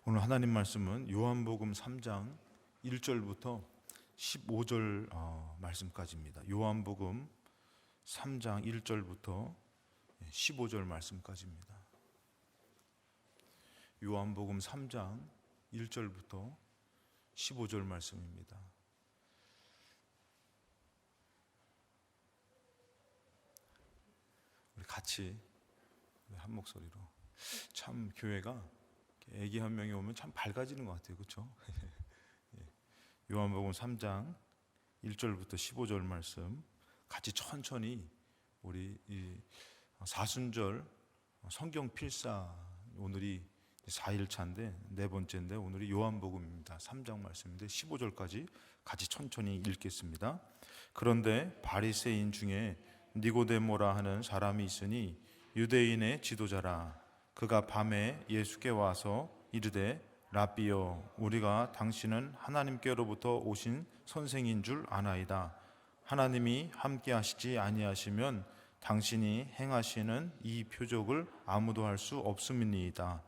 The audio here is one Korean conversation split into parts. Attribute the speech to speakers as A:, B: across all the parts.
A: 오늘 하나님 말씀은 요한복음 3장 1절부터 15절 말씀까지입니다. 요한복음 3장 1절부터 15절 말씀까지입니다. 요한복음 3장 1절부터 15절 말씀입니다. 우리 같이 한 목소리로 참 교회가 애기 한 명이 오면 참 밝아지는 것 같아요. 그렇죠? 요한복음 3장 1절부터 15절 말씀 같이 천천히 우리 이 사순절 성경 필사, 오늘이 4일차인데 네 번째인데 오늘이 요한복음입니다. 3장 말씀인데 15절까지 같이 천천히 읽겠습니다. 그런데 바리새인 중에 니고데모라 하는 사람이 있으니 유대인의 지도자라. 그가 밤에 예수께 와서 이르되 라삐여, 우리가 당신은 하나님께로부터 오신 선생인 줄 아나이다. 하나님이 함께 하시지 아니하시면 당신이 행하시는 이 표적을 아무도 할 수 없음이니이다.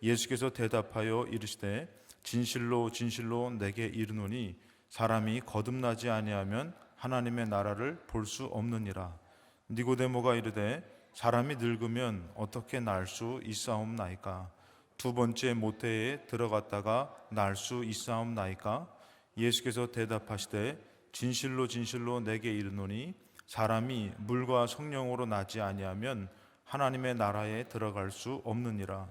A: 예수께서 대답하여 이르시되 진실로 진실로 내게 이르노니 사람이 거듭나지 아니하면 하나님의 나라를 볼 수 없느니라. 니고데모가 이르되 사람이 늙으면 어떻게 날 수 있사옵나이까? 두 번째 모태에 들어갔다가 날 수 있사옵나이까? 예수께서 대답하시되 진실로 진실로 내게 이르노니 사람이 물과 성령으로 나지 아니하면 하나님의 나라에 들어갈 수 없느니라.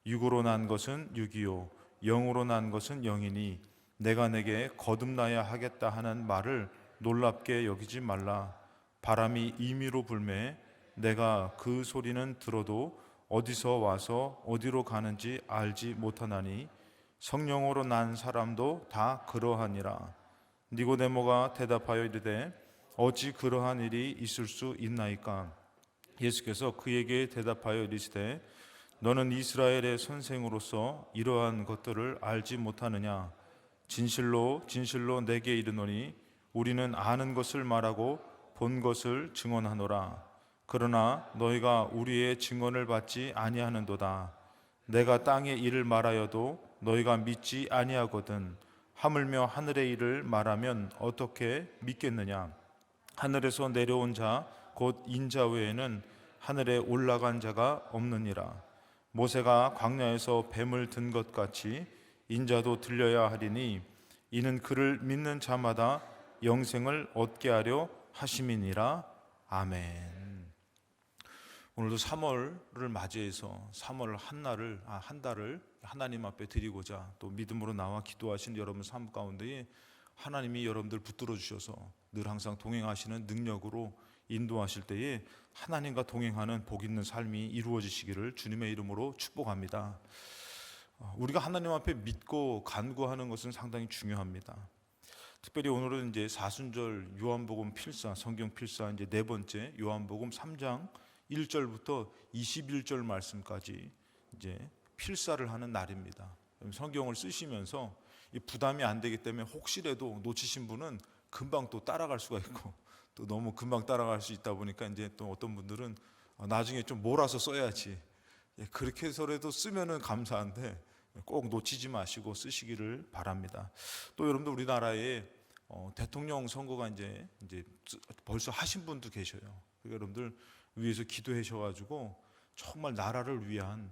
A: 육으로 난 것은 육이요 영으로 난 것은 영이니 내가 내게 거듭나야 하겠다 하는 말을 놀랍게 여기지 말라. 바람이 임의로 불매 내가 그 소리는 들어도 어디서 와서 어디로 가는지 알지 못하나니 성령으로 난 사람도 다 그러하니라. 니고데모가 대답하여 이르되 어찌 그러한 일이 있을 수 있나이까? 예수께서 그에게 대답하여 이르시되 너는 이스라엘의 선생으로서 이러한 것들을 알지 못하느냐? 진실로 진실로 내게 이르노니 우리는 아는 것을 말하고 본 것을 증언하노라. 그러나 너희가 우리의 증언을 받지 아니하는도다. 내가 땅의 일을 말하여도 너희가 믿지 아니하거든. 하물며 하늘의 일을 말하면 어떻게 믿겠느냐? 하늘에서 내려온 자 곧 인자 외에는 하늘에 올라간 자가 없느니라. 모세가 광야에서 뱀을 든 것 같이 인자도 들려야 하리니 이는 그를 믿는 자마다 영생을 얻게 하려 하심이니라. 아멘. 오늘도 3월을 맞이해서 3월 한 달을 하나님 앞에 드리고자 또 믿음으로 나와 기도하시는 여러분 삶 가운데에 하나님이 여러분들 붙들어 주셔서 늘 항상 동행하시는 능력으로 인도하실 때에 하나님과 동행하는 복 있는 삶이 이루어지시기를 주님의 이름으로 축복합니다. 우리가 하나님 앞에 믿고 간구하는 것은 상당히 중요합니다. 특별히 오늘은 이제 사순절 요한복음 필사, 성경 필사 이제 네 번째 요한복음 3장 1절부터 21절 말씀까지 이제 필사를 하는 날입니다. 성경을 쓰시면서 부담이 안 되기 때문에 혹시라도 놓치신 분은 금방 또 따라갈 수가 있고 또 너무 금방 따라갈 수 있다 보니까 이제 또 어떤 분들은 나중에 좀 몰아서 써야지, 그렇게 해서라도 쓰면은 감사한데 꼭 놓치지 마시고 쓰시기를 바랍니다. 또 여러분들 우리나라에 대통령 선거가 이제 벌써 하신 분도 계셔요. 그러니까 여러분들 위해서 기도하셔가지고 정말 나라를 위한,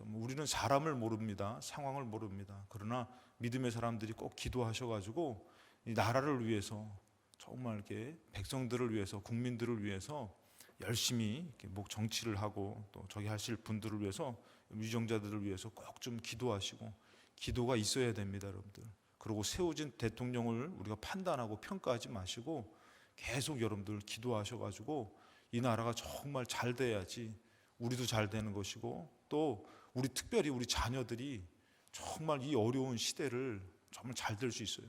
A: 우리는 사람을 모릅니다. 상황을 모릅니다. 그러나 믿음의 사람들이 꼭 기도하셔가지고 이 나라를 위해서 정말 이렇게 백성들을 위해서, 국민들을 위해서 열심히 이렇게 정치를 하고 또 저기 하실 분들을 위해서, 위정자들을 위해서 꼭 좀 기도하시고, 기도가 있어야 됩니다, 여러분들. 그리고 세워진 대통령을 우리가 판단하고 평가하지 마시고 계속 여러분들 기도하셔가지고 이 나라가 정말 잘 돼야지 우리도 잘 되는 것이고, 또 우리 특별히 우리 자녀들이 정말 이 어려운 시대를 정말 잘 될 수 있어요.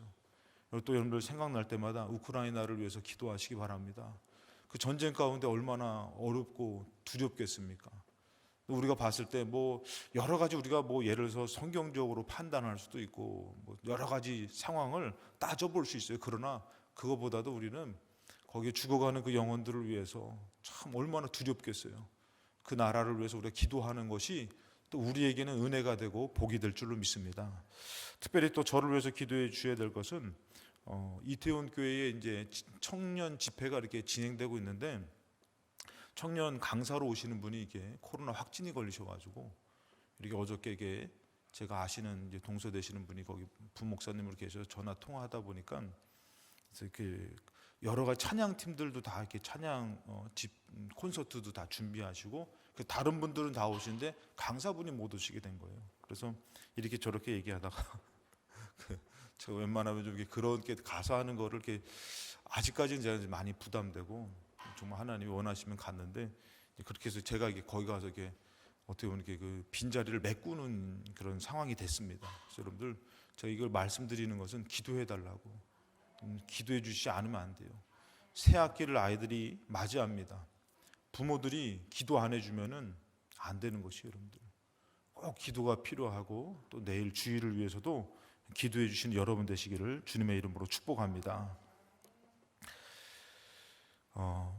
A: 그리고 또 여러분들 생각날 때마다 우크라이나를 위해서 기도하시기 바랍니다. 그 전쟁 가운데 얼마나 어렵고 두렵겠습니까? 우리가 봤을 때 여러 가지 우리가 예를 들어서 성경적으로 판단할 수도 있고 여러 가지 상황을 따져볼 수 있어요. 그러나 그거보다도 우리는 거기에 죽어가는 그 영혼들을 위해서 참 얼마나 두렵겠어요. 그 나라를 위해서 우리가 기도하는 것이 또 우리에게는 은혜가 되고 복이 될 줄로 믿습니다. 특별히 또 저를 위해서 기도해 주셔야 될 것은 이태원 교회에 이제 청년 집회가 이렇게 진행되고 있는데 청년 강사로 오시는 분이 이게 코로나 확진이 걸리셔가지고 이렇게 어저께 이게 제가 아시는 이제 동서되시는 분이 거기 부목사님으로 계셔서 전화 통화하다 보니까 이렇게 여러 가지 찬양 팀들도 다 이렇게 찬양 콘서트도 다 준비하시고 다른 분들은 다 오시는데 강사분이 못 오시게 된 거예요. 그래서 이렇게 저렇게 얘기하다가 제가 웬만하면 좀 그렇게 가서 하는 거를 이렇게 아직까지는 제가 많이 부담되고 정말 하나님이 원하시면 갔는데 그렇게 해서 제가 이게 거기 가서 이게 어떻게 보면 이렇게 그 빈자리를 메꾸는 그런 상황이 됐습니다. 그래서 여러분들 제가 이걸 말씀드리는 것은 기도해 달라고 기도해 주시지 않으면 안 돼요. 새 학기를 아이들이 맞이합니다. 부모들이 기도 안 해주면은 안 되는 것이에요. 여러분들 꼭 기도가 필요하고 또 내일 주일을 위해서도 기도해 주시는 여러분 되시기를 주님의 이름으로 축복합니다.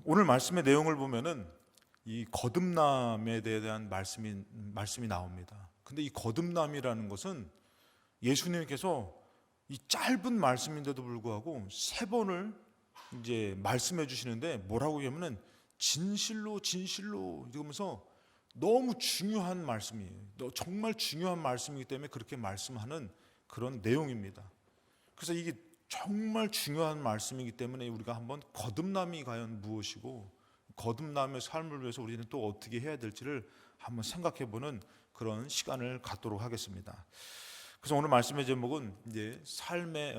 A: 오늘 말씀의 내용을 보면은 이 거듭남에 대한 말씀이 나옵니다. 근데 이 거듭남이라는 것은 예수님께서 이 짧은 말씀인데도 불구하고 3번을 이제 말씀해 주시는데 뭐라고 하면은 진실로 이러면서 너무 중요한 말씀이에요. 정말 중요한 말씀이기 때문에 그렇게 말씀하는 그런 내용입니다. 그래서 이게 정말 중요한 말씀이기 때문에 우리가 한번 거듭남이 과연 무엇이고 거듭남의 삶을 위해서 우리는 또 어떻게 해야 될지를 한번 생각해보는 그런 시간을 갖도록 하겠습니다. 그래서 오늘 말씀의 제목은 이제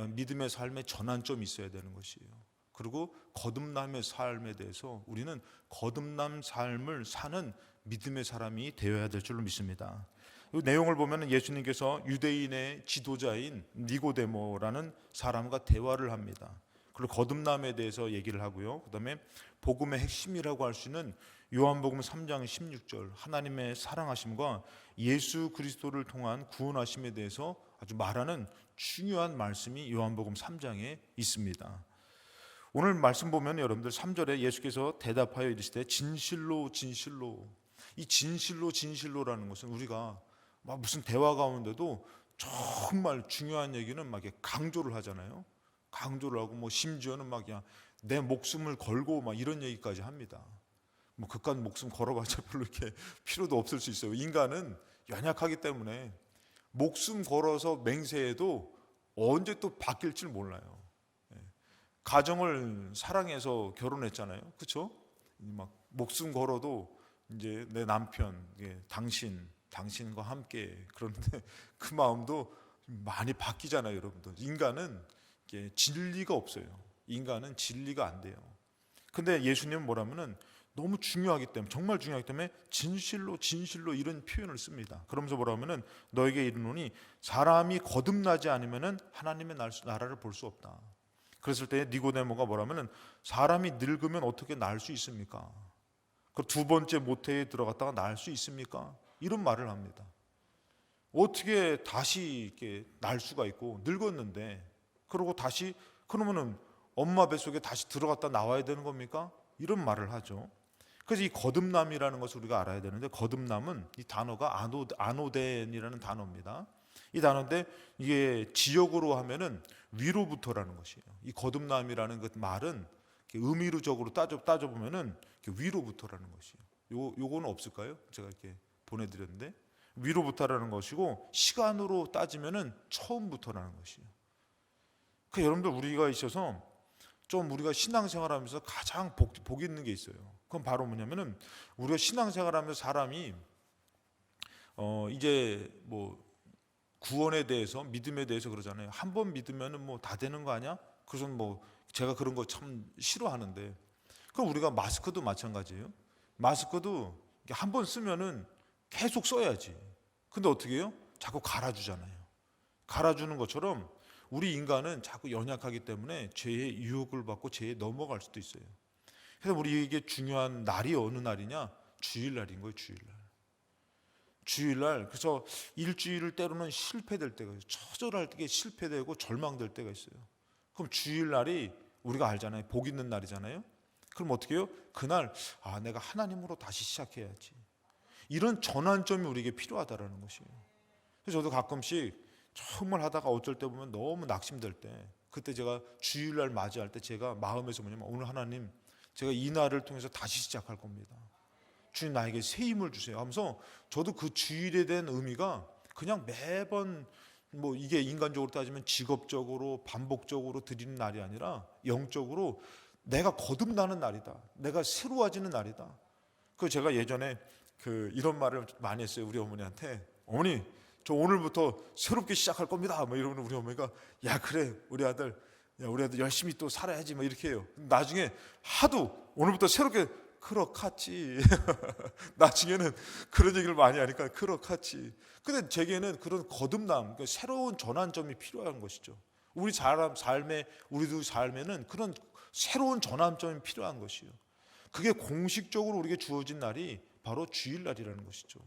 A: 믿음의 삶의 전환점이 있어야 되는 것이에요. 그리고 거듭남의 삶에 대해서 우리는 거듭남 삶을 사는 믿음의 사람이 되어야 될 줄로 믿습니다. 이 내용을 보면 예수님께서 유대인의 지도자인 니고데모라는 사람과 대화를 합니다. 그리고 거듭남에 대해서 얘기를 하고요. 그 다음에 복음의 핵심이라고 할 수 있는 요한복음 3장 16절 하나님의 사랑하심과 예수 그리스도를 통한 구원하심에 대해서 아주 말하는 중요한 말씀이 요한복음 3장에 있습니다. 오늘 말씀 보면 여러분들 3절에 예수께서 대답하여 이르시되 진실로 이 진실로라는 것은 우리가 막 무슨 대화 가운데도 정말 중요한 얘기는 막 강조를 하잖아요. 강조를 하고 뭐 심지어는 막 그냥 내 목숨을 걸고 막 이런 얘기까지 합니다. 뭐 그깟 목숨 걸어봤자 별로 이렇게 필요도 없을 수 있어요. 인간은 연약하기 때문에 목숨 걸어서 맹세해도 언제 또 바뀔지 몰라요. 가정을 사랑해서 결혼했잖아요. 그렇죠? 막 목숨 걸어도 이제 내 남편, 당신과 함께 그런데 그 마음도 많이 바뀌잖아요, 여러분들. 인간은 진리가 없어요. 인간은 진리가 안 돼요. 근데 예수님은 뭐라면은 너무 중요하기 때문에 정말 중요하기 때문에 진실로 이런 표현을 씁니다. 그러면서 뭐라면은 너에게 이르노니 사람이 거듭나지 않으면은 하나님의 나라를 볼 수 없다. 그랬을 때 니고데모가 뭐라면은 사람이 늙으면 어떻게 날 수 있습니까? 그 2번째 모태에 들어갔다가 날 수 있습니까? 이런 말을 합니다. 어떻게 다시 이렇게 날 수가 있고 늙었는데 그러고 다시 그러면은 엄마 뱃속에 다시 들어갔다 나와야 되는 겁니까? 이런 말을 하죠. 그래서 이 거듭남이라는 것을 우리가 알아야 되는데 거듭남은 이 단어가 아노덴이라는 단어입니다. 이 단어인데 이게 지역으로 하면은 위로부터라는 것이에요. 이 거듭남이라는 그 말은 의미로적으로 따져보면은 위로부터라는 것이에요. 요거는 없을까요? 제가 이렇게 보내드렸는데 위로부터라는 것이고 시간으로 따지면은 처음부터라는 것이에요. 그 여러분들 우리가 있어서 좀 우리가 신앙생활하면서 가장 복 있는 게 있어요. 그건 바로 뭐냐면은 우리가 신앙생활하면서 사람이 이제 뭐 구원에 대해서 믿음에 대해서 그러잖아요. 한 번 믿으면은 뭐 다 되는 거 아니야? 그래서 뭐 제가 그런 거 참 싫어하는데 그럼 우리가 마스크도 마찬가지예요. 마스크도 한 번 쓰면은 계속 써야지. 근데 어떻게 해요? 자꾸 갈아주잖아요. 갈아주는 것처럼 우리 인간은 자꾸 연약하기 때문에 죄의 유혹을 받고 죄에 넘어갈 수도 있어요. 그래서 우리에게 중요한 날이 어느 날이냐? 주일날인 거예요. 주일날. 그래서 일주일을 때로는 실패될 때가 있어요. 처절할 때 실패되고 절망될 때가 있어요. 그럼 주일날이 우리가 알잖아요. 복 있는 날이잖아요. 그럼 어떻게 해요? 그날 내가 하나님으로 다시 시작해야지. 이런 전환점이 우리에게 필요하다라는 것이에요. 그래서 저도 가끔씩 정말 하다가 어쩔 때 보면 너무 낙심될 때, 그때 제가 주일날 맞이할 때 제가 마음에서 뭐냐면, 오늘 하나님, 제가 이 날을 통해서 다시 시작할 겁니다. 주님 나에게 새 힘을 주세요 하면서, 저도 그 주일에 대한 의미가 그냥 매번 뭐 이게 인간적으로 따지면 직업적으로 반복적으로 드리는 날이 아니라 영적으로 내가 거듭나는 날이다, 내가 새로워지는 날이다. 그 제가 예전에 이런 말을 많이 했어요. 우리 어머니한테, 어머니 저 오늘부터 새롭게 시작할 겁니다 뭐 이러면 우리 어머니가, 야 그래 우리 아들, 야 우리 아들 열심히 또 살아야지 뭐 이렇게 해요. 나중에 하도 오늘부터 새롭게, 그렇겠지. 나중에는 그런 얘기를 많이 하니까 그렇겠지. 근데 제게는 그런 거듭남, 새로운 전환점이 필요한 것이죠. 우리 삶에, 우리도 삶에는 그런 새로운 전환점이 필요한 것이에요. 그게 공식적으로 우리에게 주어진 날이 바로 주일날이라는 것이죠.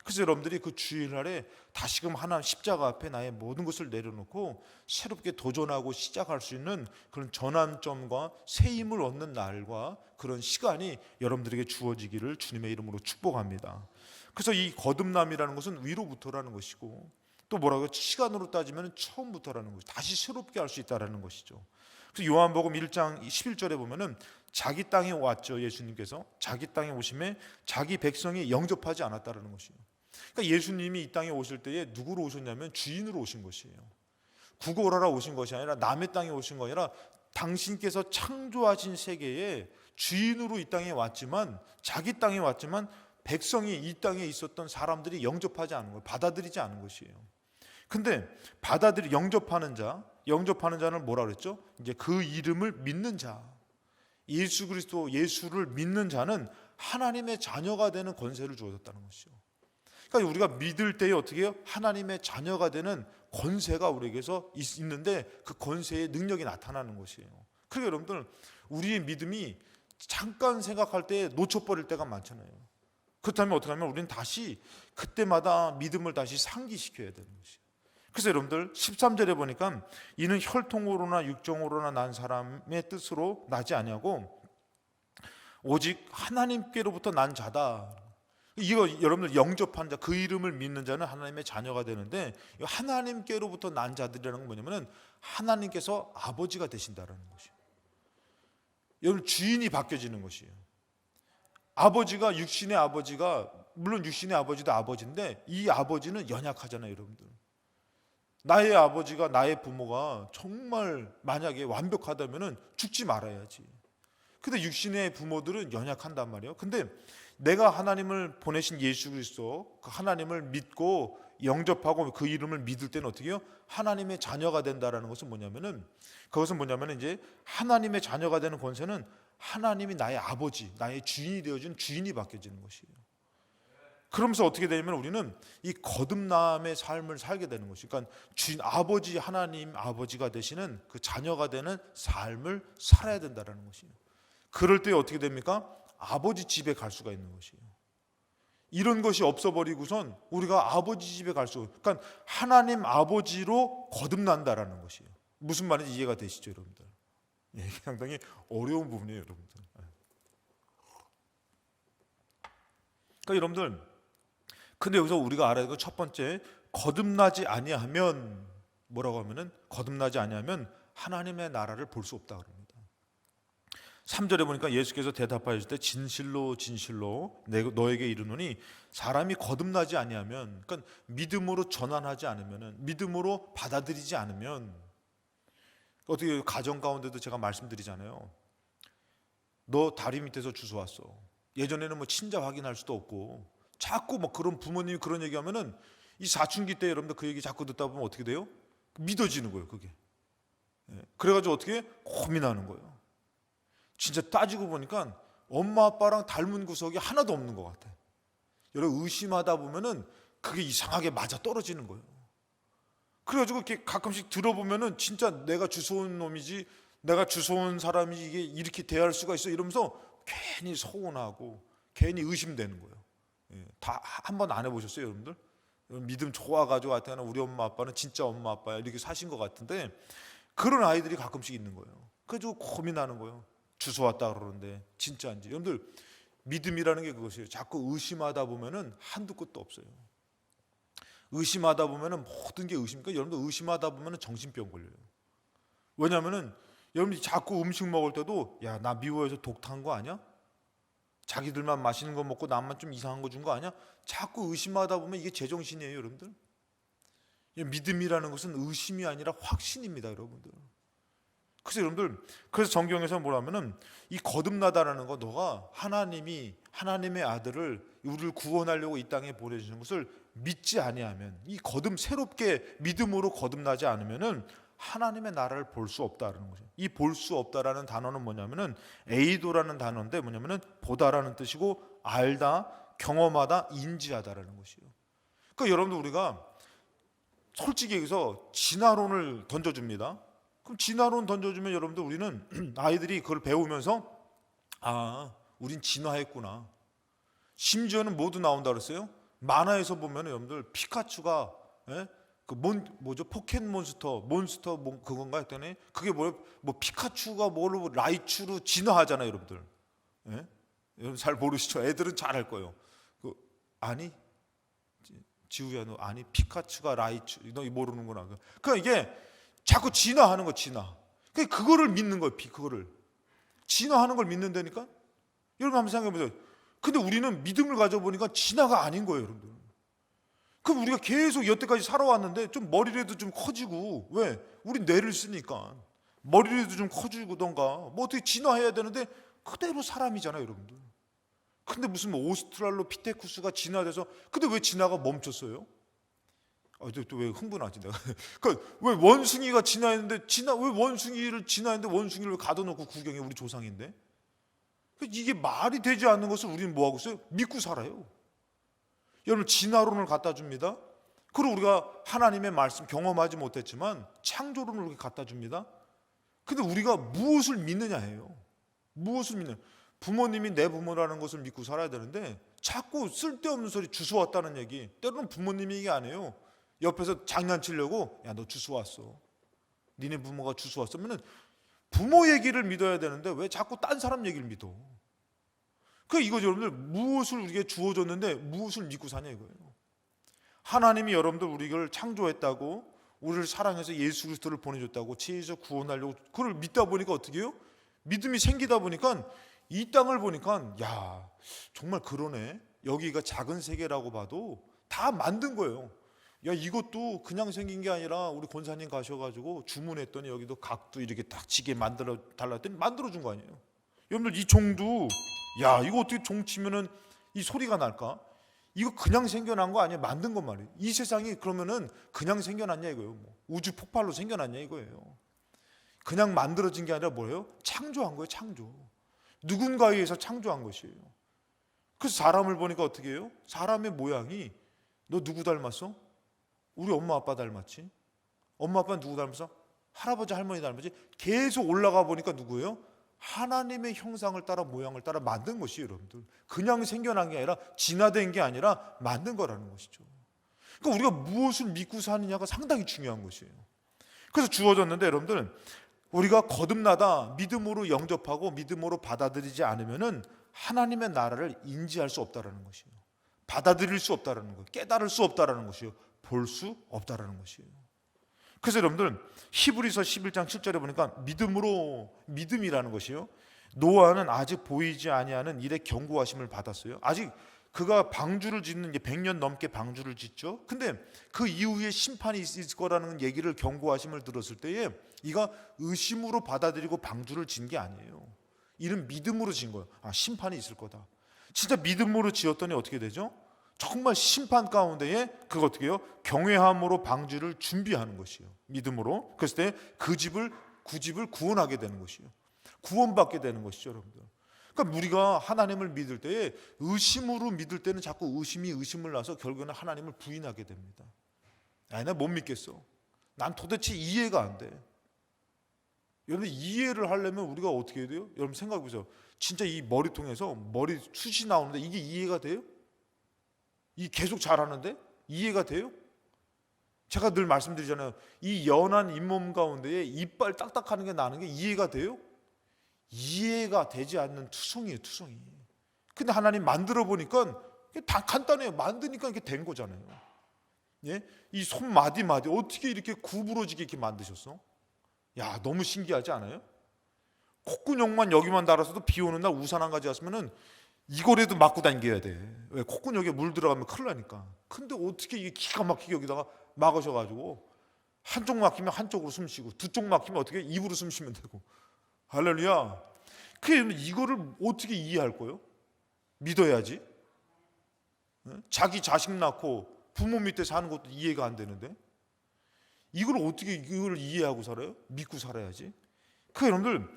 A: 그래서 여러분들이 그 주일날에 다시금 하나님 십자가 앞에 나의 모든 것을 내려놓고 새롭게 도전하고 시작할 수 있는 그런 전환점과 새 힘을 얻는 날과 그런 시간이 여러분들에게 주어지기를 주님의 이름으로 축복합니다. 그래서 이 거듭남이라는 것은 위로부터라는 것이고, 또 뭐라고요? 시간으로 따지면 처음부터라는 것이죠. 다시 새롭게 할 수 있다는 것이죠. 그래서 요한복음 1장 11절에 보면은 자기 땅에 왔죠. 예수님께서 자기 땅에 오심에 자기 백성이 영접하지 않았다는 것이에요. 그러니까 예수님이 이 땅에 오실 때에 누구로 오셨냐면 주인으로 오신 것이에요. 구걸하러 오신 것이 아니라, 남의 땅에 오신 거 아니라 당신께서 창조하신 세계에 주인으로 이 땅에 왔지만, 자기 땅에 왔지만 백성이, 이 땅에 있었던 사람들이 영접하지 않은 거예요. 받아들이지 않은 것이에요. 근데 영접하는 자는 뭐라 그랬죠? 이제 그 이름을 믿는 자, 예수 그리스도, 예수를 믿는 자는 하나님의 자녀가 되는 권세를 주어졌다는 것이죠. 그러니까 우리가 믿을 때에 어떻게 해요? 하나님의 자녀가 되는 권세가 우리에게서 있는데, 그 권세의 능력이 나타나는 것이에요. 그러니까 여러분들, 우리의 믿음이 잠깐 생각할 때 놓쳐버릴 때가 많잖아요. 그렇다면 어떻게 하면 우리는 다시 그때마다 믿음을 다시 상기시켜야 되는 것이에요. 그래서 여러분들 13절에 보니까, 이는 혈통으로나 육정으로나 난 사람의 뜻으로 나지 아니하고 오직 하나님께로부터 난 자다. 이거 여러분들 영접한 자, 그 이름을 믿는 자는 하나님의 자녀가 되는데, 하나님께로부터 난 자들이라는 건 뭐냐면은 하나님께서 아버지가 되신다라는 것이에요. 여러분, 주인이 바뀌어지는 것이에요. 아버지가, 육신의 아버지가, 물론 육신의 아버지도 아버지인데 이 아버지는 연약하잖아요. 여러분들, 나의 아버지가, 나의 부모가 정말 만약에 완벽하다면은 죽지 말아야지. 근데 육신의 부모들은 연약한단 말이에요. 근데 내가 하나님을 보내신 예수 그리스도, 그 하나님을 믿고 영접하고 그 이름을 믿을 때는 어떻게 해요? 하나님의 자녀가 된다라는 것은 뭐냐면은, 그것은 뭐냐면은 이제 하나님의 자녀가 되는 권세는 하나님이 나의 아버지, 나의 주인이 되어준 주인이 바뀌어지는 것이에요. 그러면서 어떻게 되냐면 우리는 이 거듭남의 삶을 살게 되는 것이에요. 그러니까 주인, 아버지, 하나님 아버지가 되시는 그 자녀가 되는 삶을 살아야 된다는 것이에요. 그럴 때 어떻게 됩니까? 아버지 집에 갈 수가 있는 것이에요. 이런 것이 없어버리고선 우리가 아버지 집에 갈 수, 그러니까 하나님 아버지로 거듭난다라는 것이에요. 무슨 말인지 이해가 되시죠, 여러분들? 예, 상당히 어려운 부분이에요, 여러분들. 그러니까 여러분들, 근데 여기서 우리가 알아야 될 첫 번째, 거듭나지 아니하면 뭐라고 하면은, 거듭나지 아니하면 하나님의 나라를 볼 수 없다 그럽니다. 3절에 보니까 예수께서 대답하실 때, 진실로 진실로 너에게 이르노니 사람이 거듭나지 아니하면, 그러니까 믿음으로 전환하지 않으면, 믿음으로 받아들이지 않으면, 어떻게 가정 가운데도 제가 말씀드리잖아요. 너 다리 밑에서 주워왔어. 예전에는 뭐 친자 확인할 수도 없고, 자꾸 뭐 그런 부모님이 그런 얘기하면은 이 사춘기 때 여러분들 그 얘기 자꾸 듣다 보면 어떻게 돼요? 믿어지는 거예요, 그게. 그래가지고 어떻게 고민하는 거예요. 진짜 따지고 보니까 엄마 아빠랑 닮은 구석이 하나도 없는 것 같아. 여러분, 의심하다 보면은 그게 이상하게 맞아 떨어지는 거예요. 그래가지고 이렇게 가끔씩 들어보면은 진짜 내가 주워온 놈이지, 내가 주워온 사람이 이게 이렇게 대할 수가 있어 이러면서 괜히 서운하고 괜히 의심되는 거예요. 다 한 번 안 해보셨어요, 여러분들? 믿음 좋아가지고 하여튼 우리 엄마 아빠는 진짜 엄마 아빠야 이렇게 사신 것 같은데, 그런 아이들이 가끔씩 있는 거예요. 그래가지고 고민하는 거예요. 주워왔다 그러는데 진짜인지. 여러분들, 믿음이라는 게 그것이에요. 자꾸 의심하다 보면은 한두 끝도 없어요. 의심하다 보면은 모든 게 의심이니까 여러분들 의심하다 보면은 정신병 걸려요. 왜냐하면은 여러분들이 자꾸 음식 먹을 때도 야, 나 미워해서 독 탄 거 아니야? 자기들만 맛있는 거 먹고 나만 좀 이상한 거 준 거 아니야? 자꾸 의심하다 보면 이게 제정신이에요, 여러분들. 믿음이라는 것은 의심이 아니라 확신입니다, 여러분들. 그래서 여러분들, 그래서 정경에서 뭐라면은 이 거듭나다라는 거, 너가 하나님의 아들을 우리를 구원하려고 이 땅에 보내주신 것을 믿지 아니하면, 이 새롭게 믿음으로 거듭나지 않으면은 하나님의 나라를 볼 수 없다라는 거죠. 이 볼 수 없다라는 단어는 뭐냐면은 에이도라는 단어인데 뭐냐면은 보다라는 뜻이고, 알다, 경험하다, 인지하다라는 것이에요. 그러니까 여러분들, 우리가 솔직히 여기서 진화론을 던져줍니다. 그럼 진화론 던져주면 여러분들, 우리는 아이들이 그걸 배우면서 우린 진화했구나. 심지어는 모두 나온다 그랬어요. 만화에서 보면 여러분들 피카츄가 뭐죠? 포켓몬스터 그건가 했더니 그게 뭐예요? 피카츄가 뭘로 라이츄로 진화하잖아요, 여러분들. 예? 여러분 잘 모르시죠? 애들은 잘 알 거예요. 아니, 지우야 너 아니, 피카츄가 라이츄 너 모르는구나. 그러니까 이게 자꾸 진화하는 거, 진화. 그거를 믿는 거예요. 그거를 진화하는 걸 믿는다니까. 여러분 한번 생각해 보세요. 근데 우리는 믿음을 가져보니까 진화가 아닌 거예요, 여러분들. 그럼 우리가 계속 여태까지 살아왔는데 좀 머리라도 좀 커지고, 왜? 우리 뇌를 쓰니까 머리라도 좀 커지고던가 어떻게 진화해야 되는데 그대로 사람이잖아요, 여러분들. 근데 무슨 오스트랄로피테쿠스가 진화돼서, 근데 왜 진화가 멈췄어요? 또 왜 흥분하지 내가? 그러니까 왜 원숭이가 진화했는데 왜 원숭이를 진화했는데 원숭이를 왜 가둬놓고 구경해? 우리 조상인데. 이게 말이 되지 않는 것을 우리는 뭐 하고 있어요? 믿고 살아요. 여러분, 진화론을 갖다 줍니다. 그리고 우리가 하나님의 말씀 경험하지 못했지만 창조론을 이렇게 갖다 줍니다. 근데 우리가 무엇을 믿느냐예요. 무엇을 믿느냐. 부모님이 내 부모라는 것을 믿고 살아야 되는데 자꾸 쓸데없는 소리 주워 왔다는 얘기. 때로는 부모님이 얘기 안 해요. 옆에서 장난치려고, 야, 너 주워 왔어. 니네 부모가 주워 왔으면은 부모 얘기를 믿어야 되는데 왜 자꾸 딴 사람 얘기를 믿어? 이거죠, 여러분들. 무엇을 우리에게 주어졌는데 무엇을 믿고 사냐 이거예요. 하나님이 여러분들 우리를 창조했다고, 우리를 사랑해서 예수 그리스도를 보내줬다고, 죄에서 구원하려고 그걸 믿다 보니까 어떻게 해요? 믿음이 생기다 보니까 이 땅을 보니까 야, 정말 그러네. 여기가 작은 세계라고 봐도 다 만든 거예요. 야, 이것도 그냥 생긴 게 아니라 우리 권사님 가셔가지고 주문했더니 여기도 각도 이렇게 딱 지게 만들어 달랐더니 만들어준 거 아니에요. 여러분들, 이 종도, 야, 이거 어떻게 종 치면은 이 소리가 날까? 이거 그냥 생겨난 거 아니에요? 만든 건 말이에요. 이 세상이 그러면은 그냥 생겨났냐 이거예요. 우주 폭발로 생겨났냐 이거예요. 그냥 만들어진 게 아니라 뭐예요? 창조한 거예요, 창조. 누군가에 의해서 창조한 것이에요. 그래서 사람을 보니까 어떻게 해요? 사람의 모양이, 너 누구 닮았어? 우리 엄마 아빠 닮았지. 엄마 아빠는 누구 닮았어? 할아버지 할머니 닮았지. 계속 올라가 보니까 누구예요? 하나님의 형상을 따라 모양을 따라 만든 것이에요, 여러분들. 그냥 생겨난 게 아니라 진화된 게 아니라 만든 거라는 것이죠. 그러니까 우리가 무엇을 믿고 사느냐가 상당히 중요한 것이에요. 그래서 주어졌는데 여러분들, 우리가 거듭나다 믿음으로 영접하고 믿음으로 받아들이지 않으면은 하나님의 나라를 인지할 수 없다라는 것이에요. 받아들일 수 없다라는 거예요. 깨달을 수 없다라는 것이에요. 볼 수 없다라는 것이에요. 그래서 여러분들, 히브리서 11장 7절에 보니까 믿음이라는 것이요, 노아는 아직 보이지 아니하는 일의 경고하심을 받았어요. 아직 그가 방주를 짓는 게 100년 넘게 방주를 짓죠. 근데 그 이후에 심판이 있을 거라는 얘기를, 경고하심을 들었을 때에 이가 의심으로 받아들이고 방주를 짓는 게 아니에요. 이는 믿음으로 지은 거예요. 심판이 있을 거다. 진짜 믿음으로 지었더니 어떻게 되죠? 정말 심판 가운데에 그거 어떻게 해요? 경외함으로 방주를 준비하는 것이에요. 믿음으로. 그랬을 때 그 집을 구원하게 되는 것이에요. 구원받게 되는 것이죠, 여러분들. 그러니까 우리가 하나님을 믿을 때에 의심으로 믿을 때는 자꾸 의심이 의심을 낳아서 결국에는 하나님을 부인하게 됩니다. 나 못 믿겠어. 난 도대체 이해가 안 돼. 여러분, 이해를 하려면 우리가 어떻게 해야 돼요? 여러분 생각해 보세요. 진짜 이 머리통에서 머리 숱이 나오는데 이게 이해가 돼요? 이 계속 잘하는데 이해가 돼요? 제가 늘 말씀드리잖아요. 이 연한 잇몸 가운데에 이빨 딱딱하는 게 나는 게 이해가 돼요? 이해가 되지 않는 투성이에요, 투성이.
B: 근데 하나님 만들어 보니까 다 간단해요. 만드니까 이렇게 된 거잖아요. 예? 이 손마디 어떻게 이렇게 구부러지게 이렇게 만드셨어? 야, 너무 신기하지 않아요? 콧구녕만 여기만 달아서도 비 오는 날 우산 한 가지 왔으면은 이거라도 맞고 다녀야 돼. 왜? 콧구녕에 물 들어가면 큰일 나니까. 근데 어떻게 이게 기가 막히게 여기다가 막으셔가지고 한쪽 막히면 한쪽으로 숨 쉬고 두 쪽 막히면 어떻게 입으로 숨 쉬면 되고. 할렐루야. 그럼 이거를 어떻게 이해할 거예요? 믿어야지. 자기 자식 낳고 부모 밑에 사는 것도 이해가 안 되는데 이걸 어떻게 이걸 이해하고 살아요? 믿고 살아야지. 그 여러분들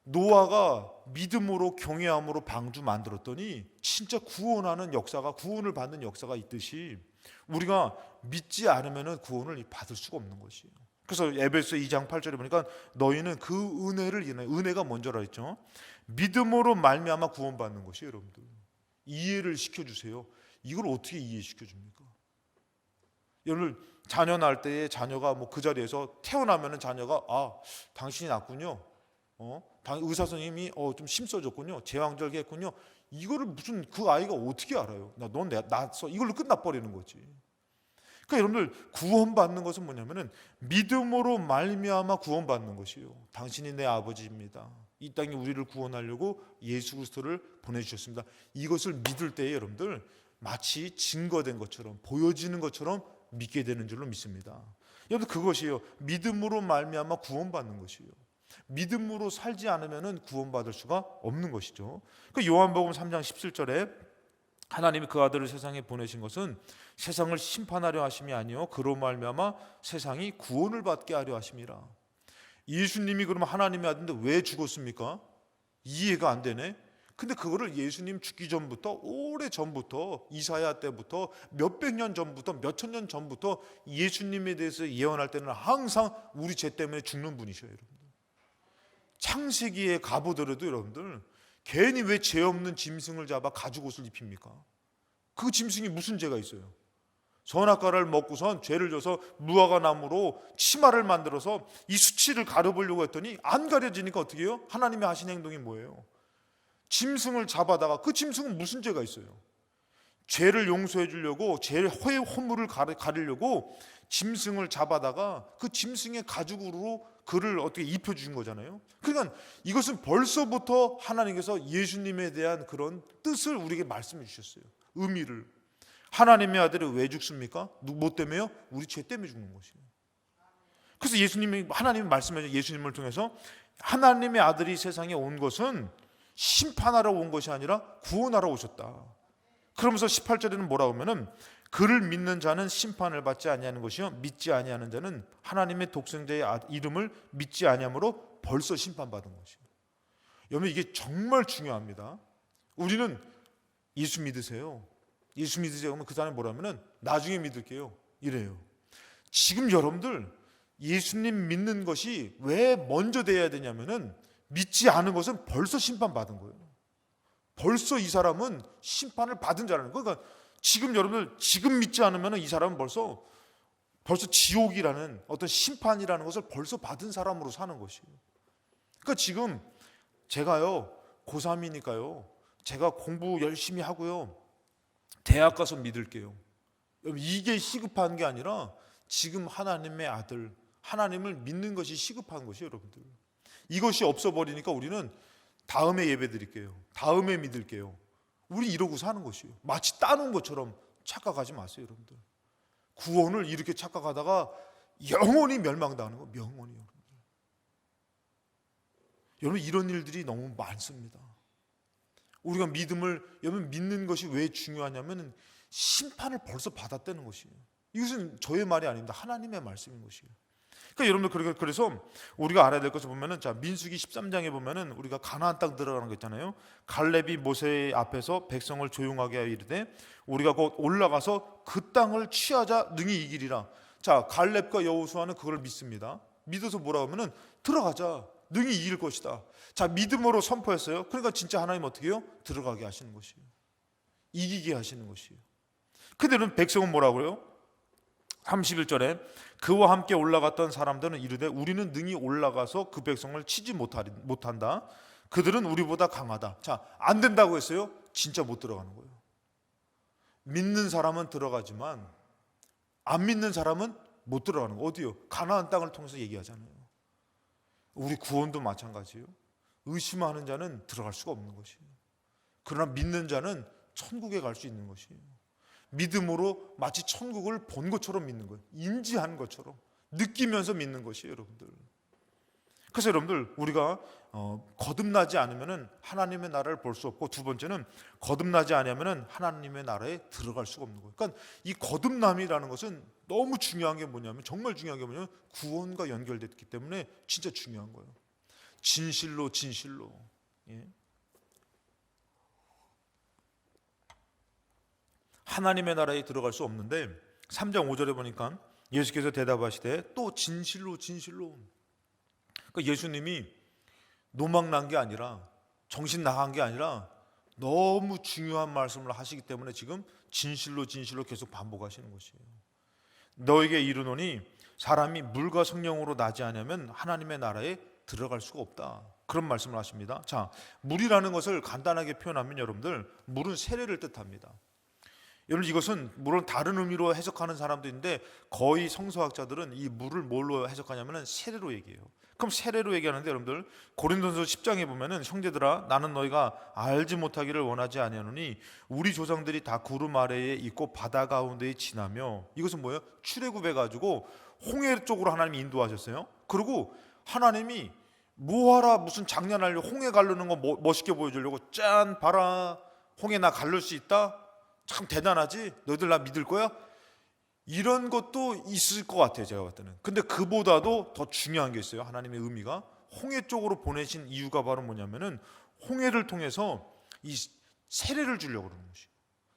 B: 노아가 믿음으로 경외함으로 방주 만들었더니 진짜 구원하는 역사가 구원을 받는 역사가 있듯이 우리가 믿지 않으면 구원을 받을 수가 없는 것이에요. 그래서 에베소 2장 8절에 보니까 너희는 그 은혜를 인해 은혜가 먼저라 했죠. 믿음으로 말미암아 구원받는 것이에요. 여러분들 이해를 시켜주세요. 이걸 어떻게 이해시켜줍니까? 여러분 자녀 낳을 때에 자녀가 뭐 그 자리에서 태어나면은 자녀가 당신이 낳군요. 의사 선생님이 좀 힘써줬군요. 제왕절개했군요. 이거를 무슨 그 아이가 어떻게 알아요? 넌 내가 낳았어. 이걸로 끝나버리는 거지. 그러니까 여러분들 구원받는 것은 뭐냐면은 믿음으로 말미암아 구원받는 것이에요. 당신이 내 아버지입니다. 이 땅에 우리를 구원하려고 예수 그리스도를 보내주셨습니다. 이것을 믿을 때에 여러분들 마치 증거된 것처럼 보여지는 것처럼 믿게 되는 줄로 믿습니다. 여러분 그것이에요. 믿음으로 말미암아 구원받는 것이에요. 믿음으로 살지 않으면 구원받을 수가 없는 것이죠. 그 요한복음 3장 17절에 하나님이 그 아들을 세상에 보내신 것은 세상을 심판하려 하심이 아니요 그로 말미암아 세상이 구원을 받게 하려 하심이라. 예수님이 그러면 하나님의 아들인데 왜 죽었습니까? 이해가 안 되네. 근데 그거를 예수님 죽기 전부터 오래 전부터 이사야 때부터 몇백 년 전부터 몇천 년 전부터 예수님에 대해서 예언할 때는 항상 우리 죄 때문에 죽는 분이셔요. 여러분들 창세기에 가보더라도 여러분들 괜히 왜 죄 없는 짐승을 잡아 가죽 옷을 입힙니까? 그 짐승이 무슨 죄가 있어요? 선악과를 먹고선 죄를 져서 무화과 나무로 치마를 만들어서 이 수치를 가려보려고 했더니 안 가려지니까 어떻게 해요? 하나님이 하신 행동이 뭐예요? 짐승을 잡아다가 그 짐승은 무슨 죄가 있어요? 죄를 용서해 주려고 죄의 허물을 가리려고 짐승을 잡아다가 그 짐승의 가죽으로 그를 어떻게 입혀준 거잖아요. 그러니까 이것은 벌써부터 하나님께서 예수님에 대한 그런 뜻을 우리에게 말씀해 주셨어요. 의미를. 하나님의 아들이 왜 죽습니까? 뭐 때문에요? 우리 죄 때문에 죽는 것이에요. 그래서 하나님이 말씀하신 예수님을 통해서 하나님의 아들이 세상에 온 것은 심판하러 온 것이 아니라 구원하러 오셨다. 그러면서 18절에는 뭐라고 하면은 그를 믿는 자는 심판을 받지 아니하는 것이요 믿지 아니하는 자는 하나님의 독생자의 이름을 믿지 아니함으로 벌써 심판받은 것이에요. 여러분 이게 정말 중요합니다. 우리는 예수 믿으세요. 예수 믿으세요. 그러면 그 사람이 뭐라면은 나중에 믿을게요. 이래요. 지금 여러분들 예수님 믿는 것이 왜 먼저 돼야 되냐면은 믿지 않은 것은 벌써 심판받은 거예요. 벌써 이 사람은 심판을 받은 자라는 거예요. 그러니까 지금 여러분들 지금 믿지 않으면 이 사람은 벌써 지옥이라는 어떤 심판이라는 것을 벌써 받은 사람으로 사는 것이에요. 그러니까 지금 제가요 고3이니까요 제가 공부 열심히 하고요 대학 가서 믿을게요. 이게 시급한 게 아니라 지금 하나님의 아들 하나님을 믿는 것이 시급한 것이에요. 여러분들 이것이 없어버리니까 우리는 다음에 예배 드릴게요. 다음에 믿을게요. 우리 이러고 사는 것이에요. 마치 따놓은 것처럼 착각하지 마세요. 여러분들 구원을 이렇게 착각하다가 영원히 멸망당하는 거 영원히. 여러분 이런 일들이 너무 많습니다. 우리가 여러분 믿는 것이 왜 중요하냐면 심판을 벌써 받았다는 것이에요. 이것은 저의 말이 아닙니다. 하나님의 말씀인 것이에요. 그러니까 여러분들 그래서 우리가 알아야 될 것을 보면은 자 민수기 13장에 보면은 우리가 가나안 땅 들어가는 거 있잖아요. 갈렙이 모세 앞에서 백성을 조용하게 하여 이르되 우리가 곧 올라가서 그 땅을 취하자 능히 이기리라. 자 갈렙과 여호수아는 그걸 믿습니다. 믿어서 뭐라고 하면은 들어가자 능히 이길 것이다. 자 믿음으로 선포했어요. 그러니까 진짜 하나님 어떻게 해요? 들어가게 하시는 것이에요. 이기게 하시는 것이에요. 그들은 백성은 뭐라고 그래요? 31절에 그와 함께 올라갔던 사람들은 이르되 우리는 능히 올라가서 그 백성을 치지 못한다. 그들은 우리보다 강하다. 자, 안 된다고 했어요. 진짜 못 들어가는 거예요. 믿는 사람은 들어가지만 안 믿는 사람은 못 들어가는 거예요. 어디요? 가나안 땅을 통해서 얘기하잖아요. 우리 구원도 마찬가지예요. 의심하는 자는 들어갈 수가 없는 것이에요. 그러나 믿는 자는 천국에 갈 수 있는 것이에요. 믿음으로 마치 천국을 본 것처럼 믿는 거예요. 인지한 것처럼 느끼면서 믿는 것이에요, 여러분들. 그래서 여러분들 우리가 거듭나지 않으면 하나님의 나라를 볼 수 없고, 두 번째는 거듭나지 않으면 하나님의 나라에 들어갈 수가 없는 거예요. 그러니까 이 거듭남이라는 것은 너무 중요한 게 뭐냐면, 정말 중요한 게 뭐냐면 구원과 연결됐기 때문에 진짜 중요한 거예요. 진실로 진실로. 예. 하나님의 나라에 들어갈 수 없는데 3장 5절에 보니까 예수께서 대답하시되 또 진실로 진실로. 그러니까 예수님이 노망난 게 아니라, 정신 나간 게 아니라 너무 중요한 말씀을 하시기 때문에 지금 진실로 진실로 계속 반복하시는 것이에요. 너에게 이르노니 사람이 물과 성령으로 나지 않으면 하나님의 나라에 들어갈 수가 없다. 그런 말씀을 하십니다. 자, 물이라는 것을 간단하게 표현하면 여러분들, 물은 세례를 뜻합니다. 여러분, 이것은 물론 다른 의미로 해석하는 사람도 있는데 거의 성서학자들은 이 물을 뭘로 해석하냐면 세례로 얘기해요. 그럼 세례로 얘기하는데 여러분들, 고린도전서 10장에 보면은 형제들아 나는 너희가 알지 못하기를 원하지 아니하노니 우리 조상들이 다 구름 아래에 있고 바다 가운데에 지나며, 이것은 뭐예요? 출애굽해 가지고 홍해 쪽으로 하나님이 인도하셨어요. 그리고 하나님이 뭐하라 무슨 장난하려고 홍해 가르는 거 멋있게 보여주려고, 짠 봐라 홍해 나 가를 수 있다, 참 대단하지, 너희들 나 믿을 거야, 이런 것도 있을 것 같아요, 제가 봤을 때는. 근데 그보다도 더 중요한 게 있어요. 하나님의 의미가 홍해 쪽으로 보내신 이유가 바로 뭐냐면은 홍해를 통해서 이 세례를 주려고 그러는 것이에요.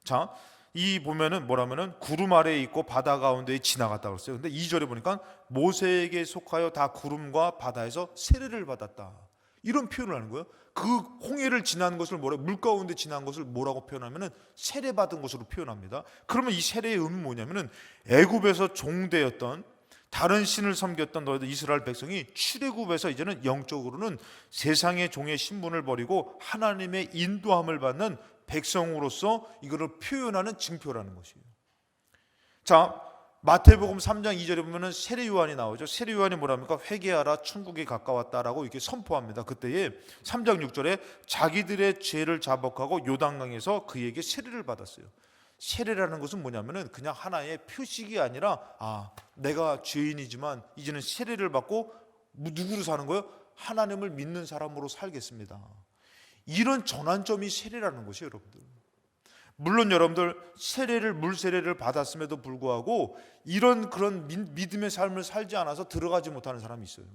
B: 자, 이 보면은 뭐라면은 구름 아래에 있고 바다 가운데에 지나갔다 그랬어요. 근데 2절에 보니까 모세에게 속하여 다 구름과 바다에서 세례를 받았다, 이런 표현을 하는 거예요. 그 홍해를 지난 것을 물 가운데 지난 것을 뭐라고 표현하면은 세례 받은 것으로 표현합니다. 그러면 이 세례의 의미는 뭐냐면은 애굽에서 종되었던, 다른 신을 섬겼던 너희들 이스라엘 백성이 출애굽에서 이제는 영적으로는 세상의 종의 신분을 버리고 하나님의 인도함을 받는 백성으로서 이거를 표현하는 징표라는 것이에요. 자, 마태복음 3장 2절에 보면은 세례 요한이 나오죠. 세례 요한이 뭐랍니까? 회개하라 천국이 가까웠다라고 이렇게 선포합니다. 그때에 3장 6절에 자기들의 죄를 자복하고 요단강에서 그에게 세례를 받았어요. 세례라는 것은 뭐냐면은 그냥 하나의 표식이 아니라, 내가 죄인이지만 이제는 세례를 받고 누구로 사는 거예요? 하나님을 믿는 사람으로 살겠습니다. 이런 전환점이 세례라는 것이에요, 여러분들. 물론 여러분들 물 세례를 받았음에도 불구하고 그런 믿음의 삶을 살지 않아서 들어가지 못하는 사람이 있어요.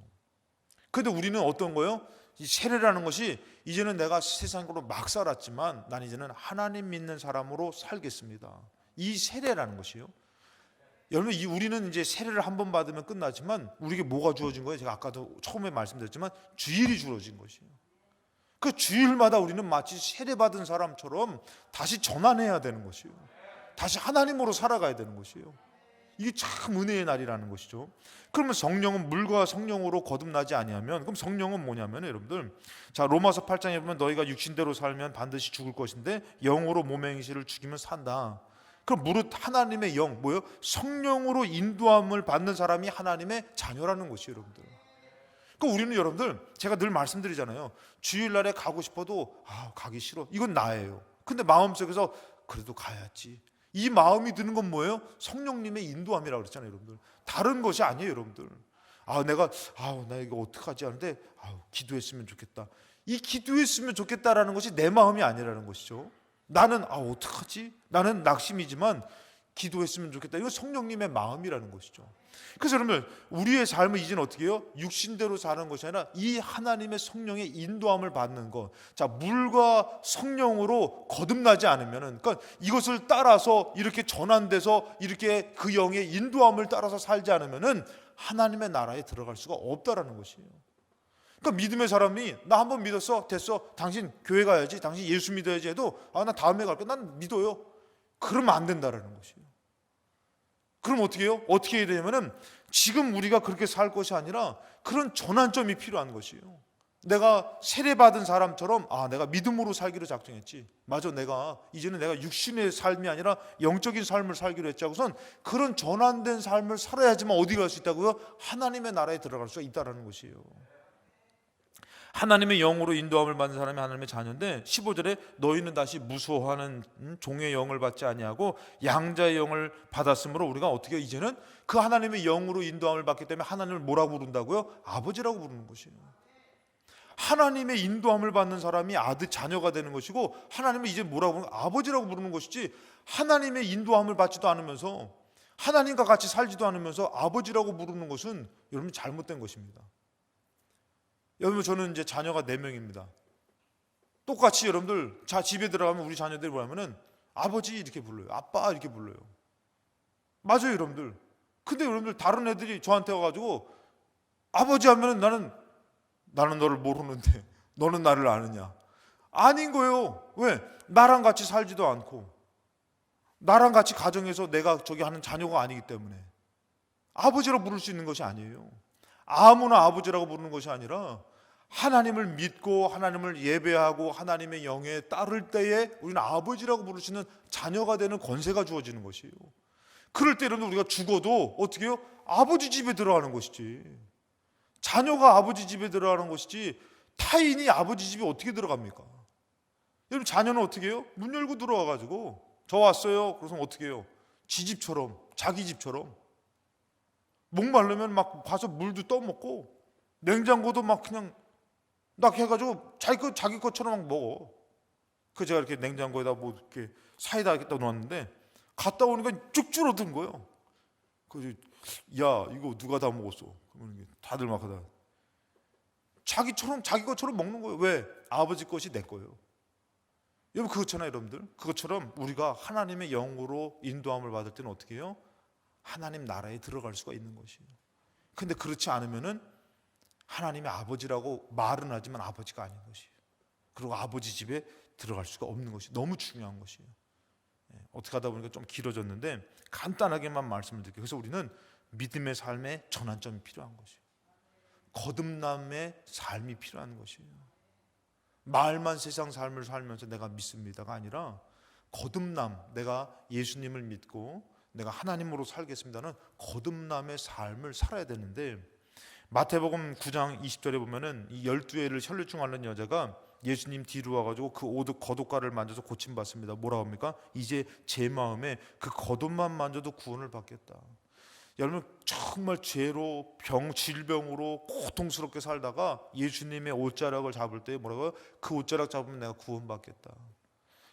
B: 그런데 우리는 어떤 거예요? 이 세례라는 것이 이제는 내가 세상으로 막 살았지만 난 이제는 하나님 믿는 사람으로 살겠습니다, 이 세례라는 것이에요. 여러분, 우리는 이제 세례를 한 번 받으면 끝나지만 우리에게 뭐가 주어진 거예요? 제가 아까도 처음에 말씀드렸지만 주일이 주어진 것이에요. 그 주일마다 우리는 마치 세례받은 사람처럼 다시 전환해야 되는 것이에요. 다시 하나님으로 살아가야 되는 것이에요. 이게 참 은혜의 날이라는 것이죠. 그러면 성령은 물과 성령으로 거듭나지 아니하면, 그럼 성령은 뭐냐면 여러분들, 자, 로마서 8장에 보면 너희가 육신대로 살면 반드시 죽을 것인데 영으로 몸의 행실을 죽이면 산다. 그럼 무릇 하나님의 영, 뭐예요? 성령으로 인도함을 받는 사람이 하나님의 자녀라는 것이에요, 여러분들. 그러니까 우리는 여러분들, 제가 늘 말씀드리잖아요. 주일날에 가고 싶어도 가기 싫어, 이건 나예요. 근데 마음속에서 그래도 가야지, 이 마음이 드는 건 뭐예요? 성령님의 인도함이라고 그랬잖아요, 여러분들. 다른 것이 아니에요, 여러분들. 나 이거 어떡하지 하는데 기도했으면 좋겠다, 이 기도했으면 좋겠다라는 것이 내 마음이 아니라는 것이죠. 나는 어떡하지? 나는 낙심이지만 기도했으면 좋겠다, 이거 성령님의 마음이라는 것이죠. 그래서 여러분, 우리의 삶은 이제는 어떻게 해요? 육신대로 사는 것이 아니라 이 하나님의 성령의 인도함을 받는 것. 자, 물과 성령으로 거듭나지 않으면은, 그러니까 이것을 따라서 이렇게 전환돼서 이렇게 그 영의 인도함을 따라서 살지 않으면은 하나님의 나라에 들어갈 수가 없다라는 것이에요. 그러니까 믿음의 사람이 나 한 번 믿었어, 됐어, 당신 교회 가야지, 당신 예수 믿어야지 해도 나 다음에 갈게, 난 믿어요, 그러면 안 된다라는 것이에요. 그럼 어떻게 해요? 어떻게 해야 되냐면은 지금 우리가 그렇게 살 것이 아니라 그런 전환점이 필요한 것이에요. 내가 세례받은 사람처럼 내가 믿음으로 살기로 작정했지. 맞아, 이제는 내가 육신의 삶이 아니라 영적인 삶을 살기로 했지 하고선 그런 전환된 삶을 살아야지만 어디 갈 수 있다고요? 하나님의 나라에 들어갈 수가 있다라는 것이에요. 하나님의 영으로 인도함을 받는 사람이 하나님의 자녀인데 15절에 너희는 다시 무소하는 종의 영을 받지 아니하고 양자의 영을 받았으므로 우리가 어떻게 이제는 그 하나님의 영으로 인도함을 받기 때문에 하나님을 뭐라고 부른다고요? 아버지라고 부르는 것이에요. 하나님의 인도함을 받는 사람이 아들 자녀가 되는 것이고 하나님은 이제 뭐라고 부르는 아버지라고 부르는 것이지 하나님의 인도함을 받지도 않으면서 하나님과 같이 살지도 않으면서 아버지라고 부르는 것은 여러분 잘못된 것입니다. 여러분 저는 이제 자녀가 4명입니다. 똑같이 여러분들 집에 들어가면 우리 자녀들이 뭐냐면은 아버지 이렇게 불러요. 아빠 이렇게 불러요. 맞아요 여러분들. 근데 여러분들 다른 애들이 저한테 와가지고 아버지 하면은 나는 너를 모르는데 너는 나를 아느냐. 아닌 거예요. 왜? 나랑 같이 살지도 않고 나랑 같이 가정에서 내가 저기 하는 자녀가 아니기 때문에 아버지라고 부를 수 있는 것이 아니에요. 아무나 아버지라고 부르는 것이 아니라 하나님을 믿고 하나님을 예배하고 하나님의 영에 따를 때에 우리는 아버지라고 부를 수 있는 자녀가 되는 권세가 주어지는 것이에요. 그럴 때는 우리가 죽어도 어떻게 해요? 아버지 집에 들어가는 것이지. 자녀가 아버지 집에 들어가는 것이지 타인이 아버지 집에 어떻게 들어갑니까? 여러분 자녀는 어떻게 해요? 문 열고 들어와가지고 저 왔어요. 그래서 어떻게 해요? 지 집처럼 자기 집처럼 목마르면 막 가서 물도 떠먹고 냉장고도 막 그냥 딱 해가지고 자기 것처럼 막 먹어. 그 제가 이렇게 냉장고에다 뭐 이렇게 사이다 이렇게 떠놓았는데 갔다 오니까 쭉 줄어든 거예요. 그래서 야 이거 누가 다 먹었어? 그러면 다들 막 하다 자기 것처럼 먹는 거예요. 왜? 아버지 것이 내 거예요. 여러분 그렇잖아요 여러분들. 그것처럼 우리가 하나님의 영으로 인도함을 받을 때는 어떻게 해요? 하나님 나라에 들어갈 수가 있는 것이에요. 근데 그렇지 않으면은 하나님의 아버지라고 말은 하지만 아버지가 아닌 것이에요. 그리고 아버지 집에 들어갈 수가 없는 것이 너무 중요한 것이에요. 어떻게 하다 보니까 좀 길어졌는데 간단하게만 말씀을 드릴게요. 그래서 우리는 믿음의 삶에 전환점이 필요한 것이에요. 거듭남의 삶이 필요한 것이에요. 말만 세상 삶을 살면서 내가 믿습니다가 아니라 거듭남, 내가 예수님을 믿고 내가 하나님으로 살겠습니다는 거듭남의 삶을 살아야 되는데 마태복음 9장 20절에 보면은 이 12회를 혈루증 앓는 여자가 예수님 뒤로 와가지고 그 겉옷가를 만져서 고침받습니다. 뭐라고 합니까? 이제 제 마음에 그 겉옷만 만져도 구원을 받겠다. 여러분 정말 죄로 질병으로 고통스럽게 살다가 예수님의 옷자락을 잡을 때 뭐라고요? 그 옷자락 잡으면 내가 구원받겠다.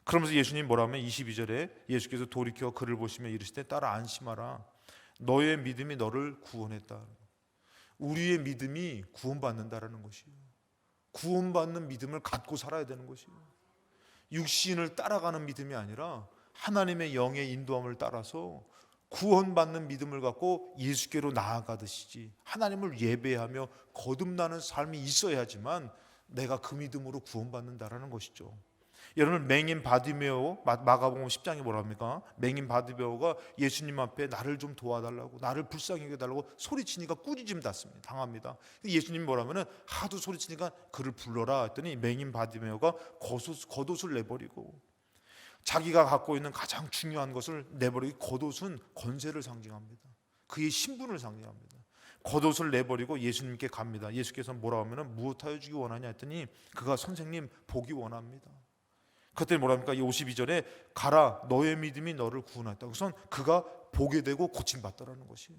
B: 그러면서 예수님 뭐라면 22절에 예수께서 돌이켜 그를 보시며 이르시되 따라 안심하라. 너의 믿음이 너를 구원했다. 우리의 믿음이 구원받는다라는 것이에요. 구원받는 믿음을 갖고 살아야 되는 것이에요. 육신을 따라가는 믿음이 아니라 하나님의 영의 인도함을 따라서 구원받는 믿음을 갖고 예수께로 나아가듯이지 하나님을 예배하며 거듭나는 삶이 있어야지만 내가 그 믿음으로 구원받는다라는 것이죠. 여러분 맹인 바디메오 마가복음 10장에 뭐라 합니까? 맹인 바디메오가 예수님 앞에 나를 좀 도와달라고 나를 불쌍히 여겨달라고 소리치니까 꾸짖음 당합니다. 예수님이 뭐라면은 하도 소리치니까 그를 불러라 했더니 맹인 바디메오가 겉옷을 내버리고 자기가 갖고 있는 가장 중요한 것을 내버리고 겉옷은 권세를 상징합니다. 그의 신분을 상징합니다. 겉옷을 내버리고 예수님께 갑니다. 예수께서 뭐라 하면은 무엇하여 주기 원하냐 했더니 그가 선생님 보기 원합니다. 그때 뭐라 합니까? 52절에 가라 너의 믿음이 너를 구원했다. 우선 그가 보게 되고 고침받더라는 것이에요.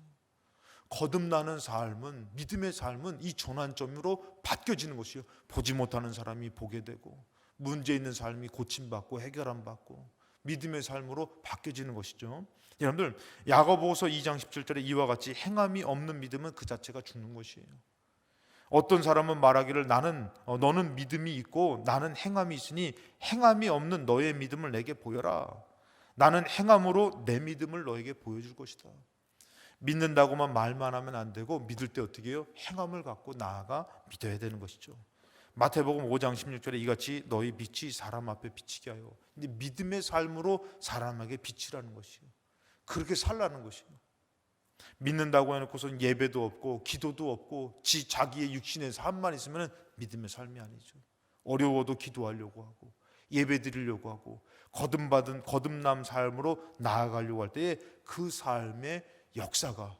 B: 거듭나는 삶은 믿음의 삶은 이 전환점으로 바뀌어지는 것이에요. 보지 못하는 사람이 보게 되고 문제 있는 삶이 고침받고 해결함 받고 믿음의 삶으로 바뀌어지는 것이죠. 여러분들 야고보서 2장 17절에 이와 같이 행함이 없는 믿음은 그 자체가 죽는 것이에요. 어떤 사람은 말하기를 너는 믿음이 있고 나는 행함이 있으니 행함이 없는 너의 믿음을 내게 보여라. 나는 행함으로 내 믿음을 너에게 보여줄 것이다. 믿는다고만 말만 하면 안 되고 믿을 때 어떻게 해요? 행함을 갖고 나아가 믿어야 되는 것이죠. 마태복음 5장 16절에 이같이 너희 빛이 사람 앞에 비치게 하여. 근데 믿음의 삶으로 사람에게 비치라는 것이에요. 그렇게 살라는 것이에요. 믿는다고 해놓고서 예배도 없고 기도도 없고 자기의 육신의 삶만 있으면 믿음의 삶이 아니죠. 어려워도 기도하려고 하고 예배 드리려고 하고 거듭난 삶으로 나아가려고 할 때에 그 삶의 역사가,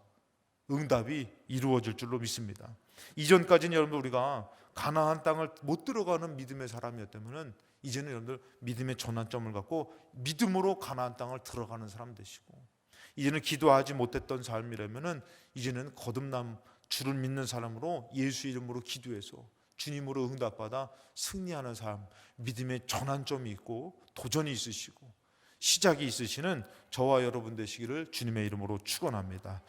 B: 응답이 이루어질 줄로 믿습니다. 이전까지는 여러분들 우리가 가나안 땅을 못 들어가는 믿음의 사람이었다면 이제는 여러분들 믿음의 전환점을 갖고 믿음으로 가나안 땅을 들어가는 사람 되시고, 이제는 기도하지 못했던 삶이라면 이제는 거듭남, 주를 믿는 사람으로 예수 이름으로 기도해서 주님으로 응답받아 승리하는 삶, 믿음의 전환점이 있고 도전이 있으시고 시작이 있으시는 저와 여러분 되시기를 주님의 이름으로 축원합니다.